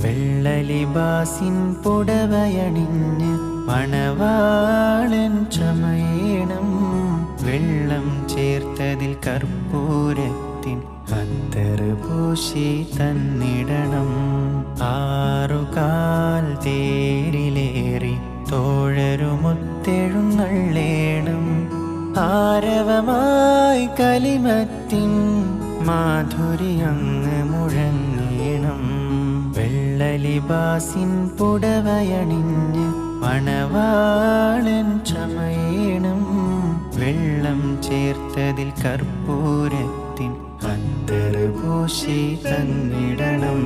വെള്ളലിബാസിൻ പുടവയണിഞ്ഞ് മണവാളൻ ചമയണം. വെള്ളം ചേർത്തതിൽ കർപ്പൂരത്തിൻ അത്തറ് പൂശി തന്നിടണം. ആറുകാൽ തേരിലേറി തോഴരുമൊത്തെഴുന്നള്ളേണം. ആരവമായി കലിമത്തിൻ മാധുര്യങ്ങ് മുഴങ്ങേണം. വെള്ളലിബാസിൻ പുടവയണിഞ്ഞ് മണവാളൻ ചമയണം. വെള്ളം ചേർത്തതിൽ കർപ്പൂരത്തിൻ അത്തറ് പൂശി തന്നിടണം.